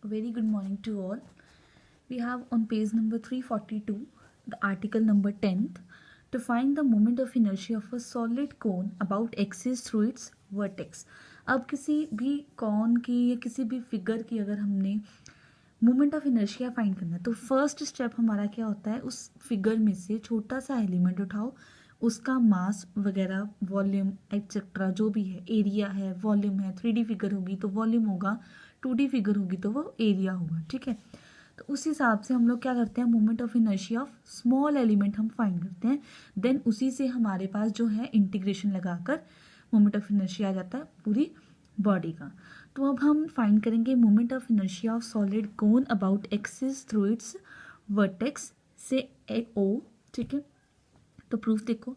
very good morning to all. We have on page number 342 the article number 10th to find the moment of inertia of a solid cone about axis through its vertex. अब किसी भी cone की या किसी भी figure की अगर हमने मोमेंट ऑफ इनर्शिया फाइंड करना है तो फर्स्ट स्टेप हमारा क्या होता है, उस फिगर में से छोटा सा एलिमेंट उठाओ, उसका मास वगैरह वॉल्यूम एक्सेट्रा जो भी है, एरिया है, वॉल्यूम है, 3D फिगर होगी तो वॉल्यूम होगा, 2D फिगर होगी तो वो एरिया होगा। ठीक है, तो उस हिसाब से हम लोग क्या करते हैं, moment of inertia of small element हम फाइंड करते हैं। देन उसी से हमारे पास जो है इंटीग्रेशन लगाकर मोमेंट ऑफ इनर्शिया आ जाता है पूरी बॉडी का। तो अब हम फाइंड करेंगे moment of inertia of solid cone about axis through it's vertex से ओ। ठीक है, तो प्रूफ देखो,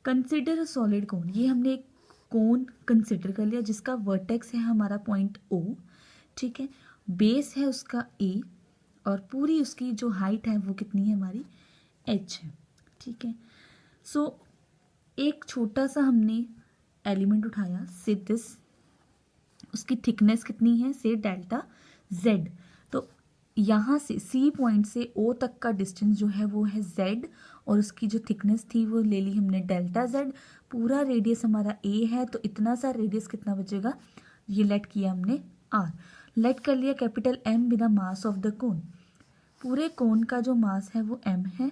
कंसिडर अ सॉलिड कोन, ये हमने एक कोन कंसिडर कर लिया जिसका वर्टेक्स है हमारा पॉइंट ओ। ठीक है, बेस है उसका ए और पूरी उसकी जो हाइट है वो कितनी है हमारी, एच है। ठीक है, सो एक छोटा सा हमने एलिमेंट उठाया से दिस, उसकी थिकनेस कितनी है से डेल्टा जेड। तो यहाँ से सी पॉइंट से ओ तक का डिस्टेंस जो है वो है जेड और उसकी जो थिकनेस थी वो ले ली हमने डेल्टा जेड। पूरा रेडियस हमारा ए है तो इतना सा रेडियस कितना बचेगा, ये लेट किया हमने आर, लेट कर लिया कैपिटल एम बिना मास ऑफ द कोन। पूरे कोन का जो मास है वो एम है।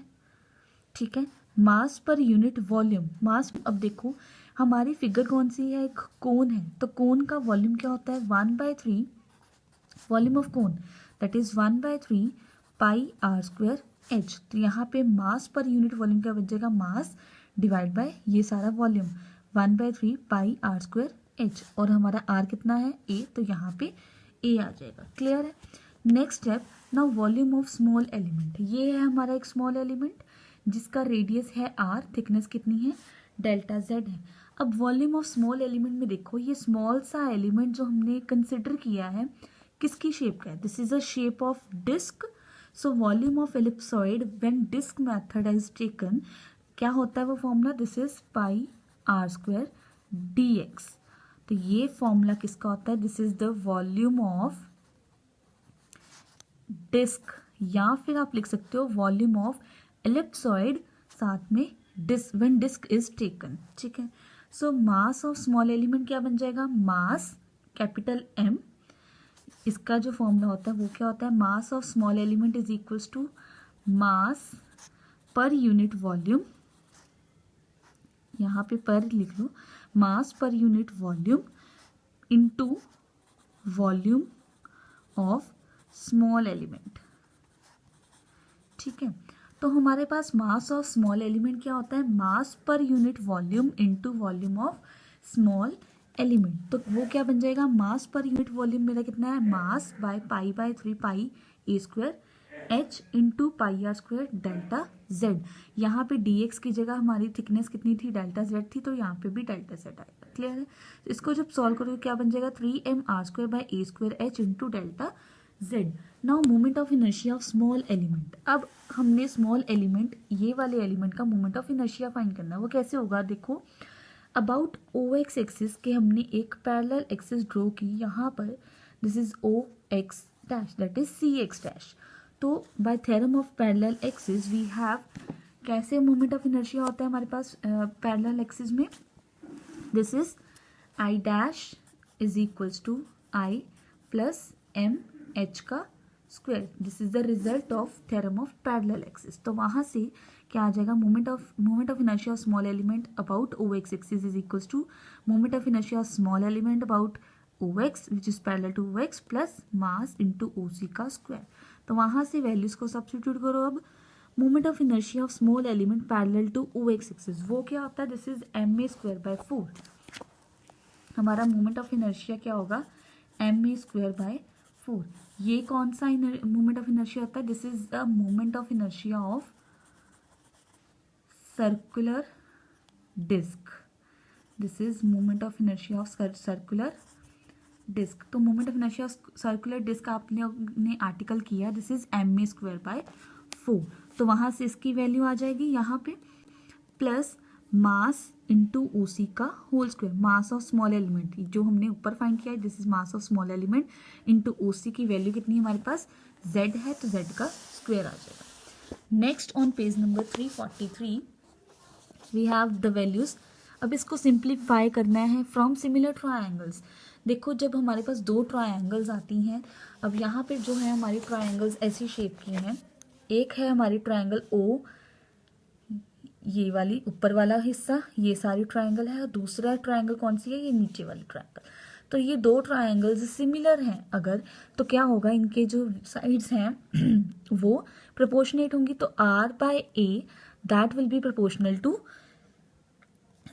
ठीक है, मास पर यूनिट वॉल्यूम, मास अब देखो हमारी फिगर कौन सी है, एक कोन है तो कोन का वॉल्यूम क्या होता है 1/3 volume of cone, that is 1/3 pi are square h. तो यहाँ पे मास पर यूनिट वॉल्यूम क्या बच जाएगा, मास डिवाइड बाय ये सारा volume 1/3 pi are square h, और हमारा आर कितना है ए, तो यहाँ पे ए आ जाएगा। क्लियर है। Next step, now volume of small element, ये है हमारा एक स्मॉल एलिमेंट जिसका रेडियस है आर, थिकनेस कितनी है डेल्टा जेड है। अब वॉल्यूम ऑफ स्मॉल एलिमेंट में देखो, ये स्मॉल सा एलिमेंट जो हमने कंसिडर किया है किसकी शेप का है, this is a shape of disc. So volume of ellipsoid when disc method is taken, क्या होता है वो formula, this is pi are square d x. तो ये फॉर्मूला किसका होता है, this is the volume of disc, या फिर आप लिख सकते हो वॉल्यूम ऑफ एलिप्सॉइड साथ में disc when disc is taken. ठीक है, so mass of small element क्या बन जाएगा, मास कैपिटल एम, इसका जो फॉर्मूला होता है वो क्या होता है, mass of small element is equals to mass पर यूनिट वॉल्यूम, यहाँ पे पर लिख लो, मास पर unit volume into volume of small element. ठीक है, तो हमारे पास मास ऑफ स्मॉल एलिमेंट क्या होता है, मास पर unit volume into volume of small element. तो वो क्या बन जाएगा, मास पर यूनिट वॉल्यूम मेरा कितना है, mass by pi pi A square H into pi are square delta Z. यहाँ पे डी एक्स की जगह हमारी थिकनेस कितनी थी, डेल्टा जेड थी, तो यहाँ पे भी डेल्टा जेड आएगा। क्लियर है। इसको जब सॉल्व करोगे क्या बन जाएगा, 3m r² by a square H into delta z. Now moment of inertia of small element, अब हमने स्मॉल एलिमेंट, ये वाले एलिमेंट का मोमेंट ऑफ इनर्शिया फाइंड करना है। वो कैसे होगा, देखो अबाउट ओ एक्स एक्सिस के हमने एक पैरेलल एक्सिस ड्रॉ की, यहाँ पर this is O X dash that is C X dash. तो by theorem of parallel axis we have, कैसे मोमेंट ऑफ इनर्शिया होता है हमारे पास पैरेलल एक्सिस में, this is I dash is equals to I plus M H का square, this is the result of theorem of parallel axis. तो वहाँ से क्या आ जाएगा, moment of inertia of small element about O X axis is equals to moment of inertia of small element about O X which is parallel to O X plus mass into O C का square. तो वहाँ से values को substitute करो। अब moment of inertia of small element parallel to O X axis वो क्या होता है, this is M A square by 4। हमारा मोमेंट ऑफ इनर्शिया क्या होगा, एम ए स्क्वायर बाय 4। ये कौन सा मोमेंट ऑफ इनर्शिया होता है, this is the moment of inertia of circular disc, this is moment of inertia of circular disc. तो moment of inertia of circular disc आपने आर्टिकल किया, this is M A square by 4। तो वहाँ से इसकी वैल्यू आ जाएगी यहाँ पे, प्लस मास इंटू ओसी का whole square, mass of small element जो हमने ऊपर फाइंड किया है, this is mass of small element into O C की वैल्यू कितनी है हमारे पास, z है तो z का स्क्वायर आ जाएगा। Next on page number 343 we have the values. अब इसको सिंप्लीफाई करना है फ्रॉम सिमिलर ट्रायंगल्स। देखो जब हमारे पास दो ट्रायंगल्स आती हैं, अब यहाँ पे जो है हमारी ट्रायंगल्स ऐसी शेप की हैं, एक है हमारी ट्रायंगल ओ, ये वाली ऊपर वाला हिस्सा, ये सारी ट्रायंगल है, और दूसरा ट्रायंगल कौन सी है, ये नीचे वाली ट्रायंगल। तो ये दो ट्रायंगल्स सिमिलर हैं अगर, तो क्या होगा, इनके जो साइड्स हैं वो प्रोपोर्शनेट होंगी, तो r by a that will be proportional to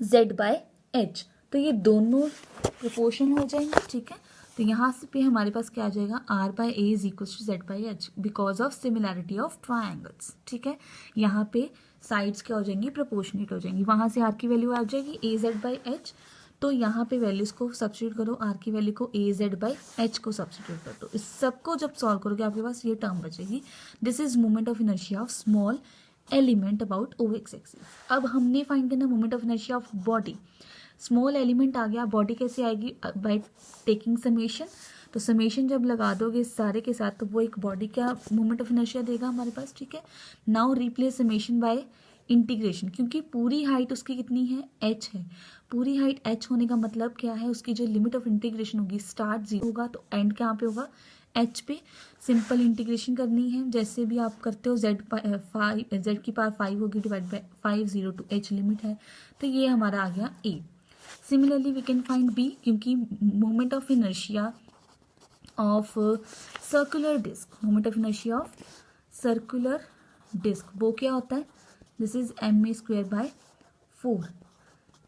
z by h। तो ये दोनों प्रोपोर्शन हो जाएंगे, ठीक है। तो यहाँ से पे हमारे पास क्या आ जाएगा, r by a is equal to z by h because of similarity of triangles, ठीक है। यहाँ पे साइड्स क्या हो जाएंगी, प्रोपोर्शनेट हो जाएंगी। वहाँ से r की वैल्यू आ जाएगी a z बाई h, तो यहाँ पे वैल्यूज को सब्स्टिट्यूट करो, r की वैल्यू को a z बाई h को सब्स्टिट्यूट कर दो। इस सबको जब सॉल्व करोगे आपके पास ये टर्म बचेगी, this is moment of inertia of small element about o x axis. अब हमने फाइंड करना moment of inertia of body. Small element आ गया, बॉडी कैसे आएगी, बाय टेकिंग समेशन। तो समेशन जब लगा दोगे सारे के साथ तो वो एक बॉडी का मोमेंट ऑफ इनर्शिया देगा हमारे पास, ठीक है। Now replace summation bye integration, क्योंकि पूरी हाइट उसकी कितनी है, h है। पूरी हाइट h होने का मतलब क्या है, उसकी जो लिमिट ऑफ इंटीग्रेशन होगी, स्टार्ट 0 होगा तो एंड कहाँ पे होगा, h पे। सिंपल इंटीग्रेशन करनी है जैसे भी आप करते हो, z की पावर 5 होगी divide by 5, 0 to h limit है, तो ये हमारा आ गया a। Similarly we can find b, क्योंकि moment of inertia of circular disc, moment of inertia of circular disc वो क्या होता है, this is ma square by 4।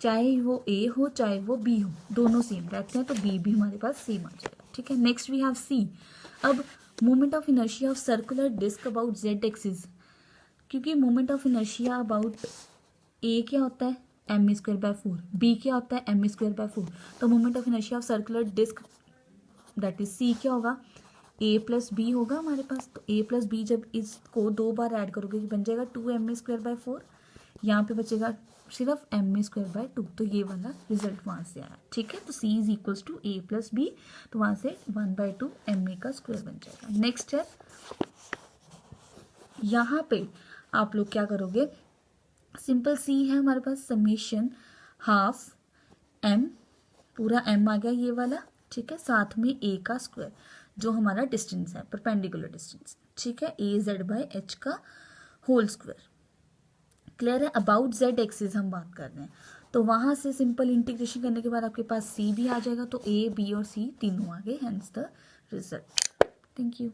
चाहे वो a हो चाहे वो b हो, दोनों सेम रहते हैं, तो b भी हमारे पास सेम आ जाएगा, ठीक है। Next we have c। अब moment of inertia of circular disc about z axis, क्योंकि moment of inertia about a क्या होता है, ma स्क्वायर बाय 4, b क्या होता है, ma स्क्वायर बाय 4, तो moment of inertia of circular disc that is c क्या होगा, a प्लस बी होगा हमारे पास। तो a प्लस बी जब इसको दो बार ऐड करोगे बन जाएगा 2ma स्क्वायर बाय 4, यहाँ पे बचेगा सिर्फ ma स्क्वायर बाय 2, तो ये वाला रिजल्ट वहाँ से आया, ठीक है। तो c is equals to a plus b, तो वहाँ से 1/2 ma का स्क्वायर बन जाएगा। नेक्स्ट है, यहाँ पे आप लोग क्या करोगे, सिंपल c है हमारे पास, समेशन हाफ m, पूरा m आ गया ये वाला, ठीक है, साथ में a का स्क्वायर जो हमारा डिस्टेंस है, परपेंडिकुलर डिस्टेंस, ठीक है, a z बाय h का होल स्क्वायर। क्लियर है। अबाउट z एक्सिस हम बात कर रहे हैं, तो वहां से सिंपल इंटीग्रेशन करने के बाद आपके पास c भी आ जाएगा, तो a b और c तीनों आ गए, hence the result. Thank you.